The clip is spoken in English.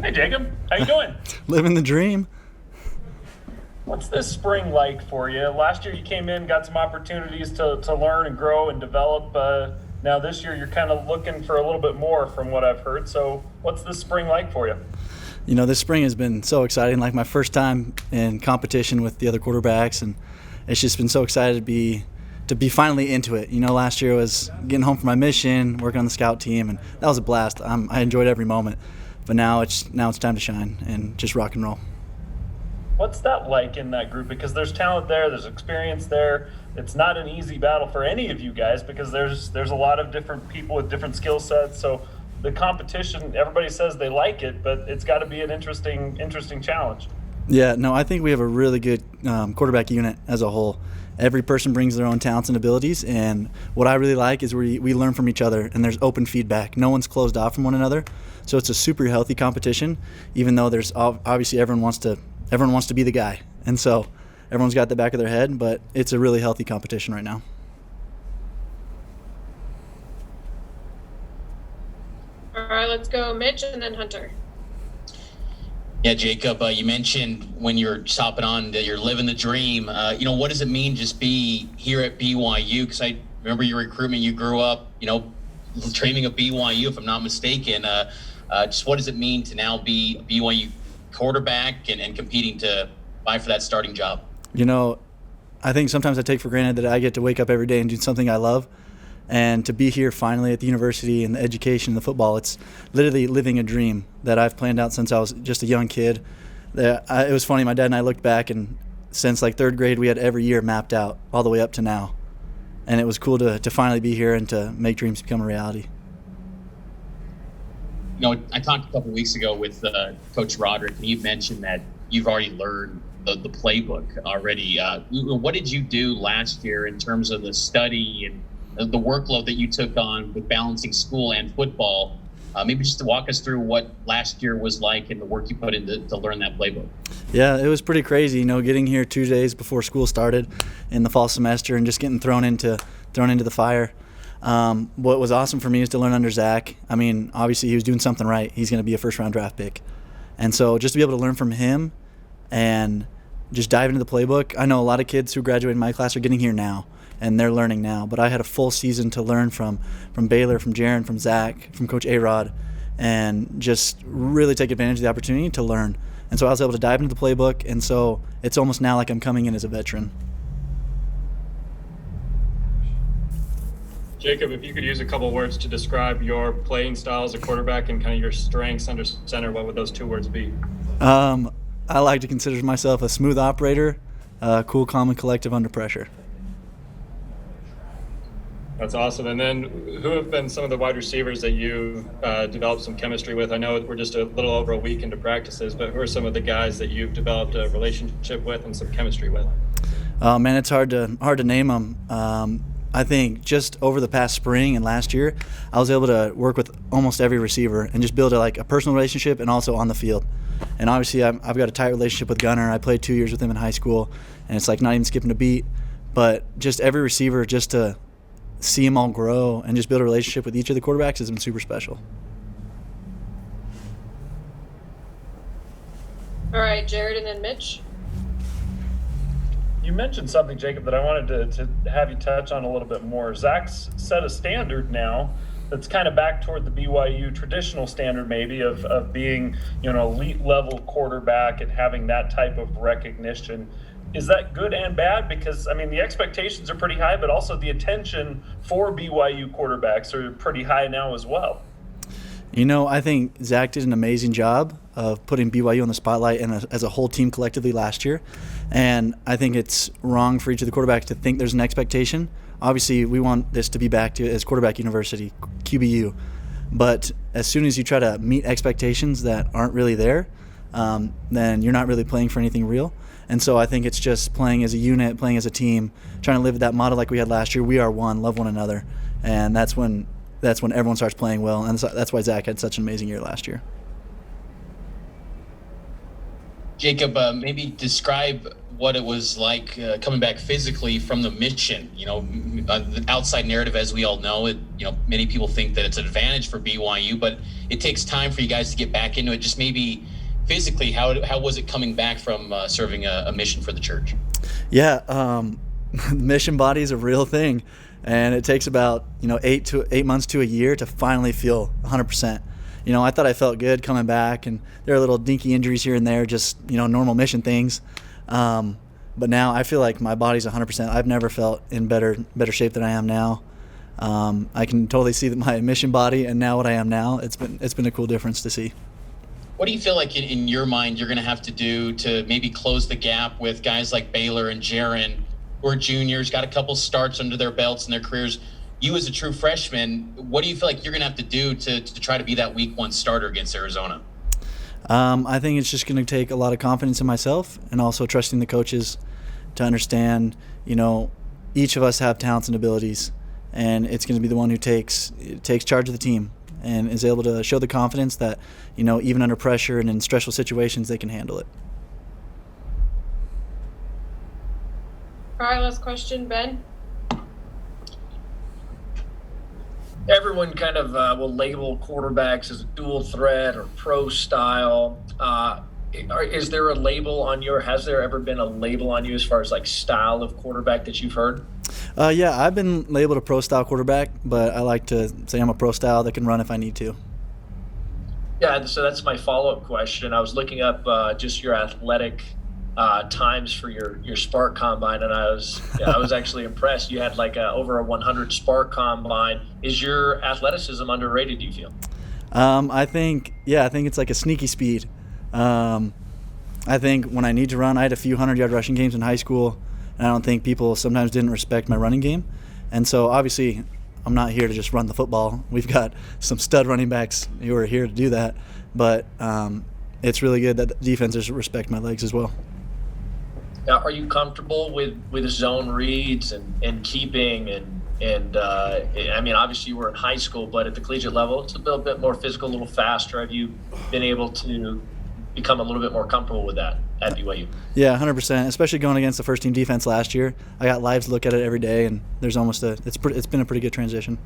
Hey Jacob, how you doing? Living the dream. What's this spring like for you? Last year you came in, got some opportunities to learn and grow and develop. Now this year you're kind of looking for a little bit more from what I've heard. So what's this spring like for you? This spring has been so exciting. Like my first time in competition with the other quarterbacks, and it's just been so excited to be finally into it. Last year was getting home from my mission, working on the scout team, and that was a blast. I enjoyed every moment. But now it's time to shine and just rock and roll. What's that like in that group? Because there's talent there, there's experience there. It's not an easy battle for any of you guys because there's a lot of different people with different skill sets. So the competition, everybody says they like it, but it's got to be an interesting challenge. Yeah, no, I think we have a really good quarterback unit as a whole. Every person brings their own talents and abilities, and what I really like is we learn from each other, and there's open feedback. No one's closed off from one another, so it's a super healthy competition. Even though there's obviously everyone wants to be the guy, and so everyone's got the back of their head, but it's a really healthy competition right now. All right, let's go Mitch and then Hunter. Yeah, Jacob, you mentioned when you're hopping on that you're living the dream. What does it mean just be here at BYU? Because I remember your recruitment, you grew up, dreaming of BYU, if I'm not mistaken. Just what does it mean to now be a BYU quarterback and competing to vie for that starting job? I think sometimes I take for granted that I get to wake up every day and do something I love. And to be here finally at the university and the education and the football, it's literally living a dream that I've planned out since I was just a young kid. It was funny, my dad and I looked back, and since like third grade, we had every year mapped out all the way up to now. And it was cool to finally be here and to make dreams become a reality. I talked a couple weeks ago with Coach Roderick, and you mentioned that you've already learned the playbook already. What did you do last year in terms of the study and the workload that you took on with balancing school and football? Maybe just to walk us through what last year was like and the work you put in to learn that playbook. Yeah, it was pretty crazy, getting here 2 days before school started in the fall semester and just getting thrown into the fire. What was awesome for me is to learn under Zach. I mean, obviously he was doing something right. He's going to be a first-round draft pick. And so just to be able to learn from him and just dive into the playbook. I know a lot of kids who graduated in my class are getting here now, and they're learning now. But I had a full season to learn from Baylor, from Jaron, from Zach, from Coach A-Rod, and just really take advantage of the opportunity to learn. And so I was able to dive into the playbook, and so it's almost now like I'm coming in as a veteran. Jacob, if you could use a couple words to describe your playing style as a quarterback and kind of your strengths under center, what would those 2 words be? I like to consider myself a smooth operator, cool, calm, and collective under pressure. That's awesome. And then who have been some of the wide receivers that you've developed some chemistry with? I know we're just a little over a week into practices, but who are some of the guys that you've developed a relationship with and some chemistry with? Man, it's hard to name them. I think just over the past spring and last year, I was able to work with almost every receiver and just build a personal relationship and also on the field. And obviously, I've got a tight relationship with Gunner. I played 2 years with him in high school, and it's like not even skipping a beat. But just every receiver, just to see them all grow and just build a relationship with each of the quarterbacks has been super special. All right, Jared and then Mitch. You mentioned something, Jacob, that I wanted to have you touch on a little bit more. Zach's set a standard now that's kind of back toward the BYU traditional standard maybe of being, an elite level quarterback and having that type of recognition. Is that good and bad? Because, the expectations are pretty high, but also the attention for BYU quarterbacks are pretty high now as well. I think Zach did an amazing job of putting BYU on the spotlight and as a whole team collectively last year. And I think it's wrong for each of the quarterbacks to think there's an expectation. Obviously, we want this to be back to as quarterback university, QBU. But as soon as you try to meet expectations that aren't really there, then you're not really playing for anything real. And so I think it's just playing as a unit, playing as a team, trying to live that model like we had last year. We are one, love one another. And that's when everyone starts playing well. And that's why Zach had such an amazing year last year. Jacob, maybe describe what it was like coming back physically from the mission. The outside narrative, as we all know, many people think that it's an advantage for BYU, but it takes time for you guys to get back into it. Just maybe physically, how was it coming back from serving a mission for the church? Yeah, the mission body is a real thing, and it takes about 8 months to a year to finally feel 100%. I thought I felt good coming back, and there are little dinky injuries here and there, just normal mission things. But now I feel like my body's 100%. I've never felt in better shape than I am now. I can totally see that my mission body and now what I am now. It's been a cool difference to see. What do you feel like in your mind you're going to have to do to maybe close the gap with guys like Baylor and Jaron, who are juniors, got a couple starts under their belts in their careers? You as a true freshman, what do you feel like you're going to have to do to try to be that week one starter against Arizona? I think it's just going to take a lot of confidence in myself and also trusting the coaches to understand, each of us have talents and abilities, and it's going to be the one who takes charge of the team and is able to show the confidence that, even under pressure and in stressful situations, they can handle it. All right, last question, Ben. Everyone kind of will label quarterbacks as a dual threat or pro style. Is there a label on has there ever been a label on you as far as like style of quarterback that you've heard? Yeah, I've been labeled a pro style quarterback, but I like to say I'm a pro style that can run if I need to. Yeah, so that's my follow-up question. I was looking up just your athletic times for your Spark Combine, and I was actually impressed. You had like over a 100 Spark Combine. Is your athleticism underrated, do you feel? I think it's like a sneaky speed. I think when I need to run, I had a few 100-yard rushing games in high school, and I don't think people sometimes didn't respect my running game. And so obviously I'm not here to just run the football. We've got some stud running backs who are here to do that. But it's really good that the defenses respect my legs as well. Now, are you comfortable with zone reads and keeping and I mean, obviously you were in high school, but at the collegiate level, it's a little bit more physical, a little faster. Have you been able to become a little bit more comfortable with that at BYU? Yeah, 100%. Especially going against the first team defense last year, I got live to look at it every day, and there's almost it's been a pretty good transition.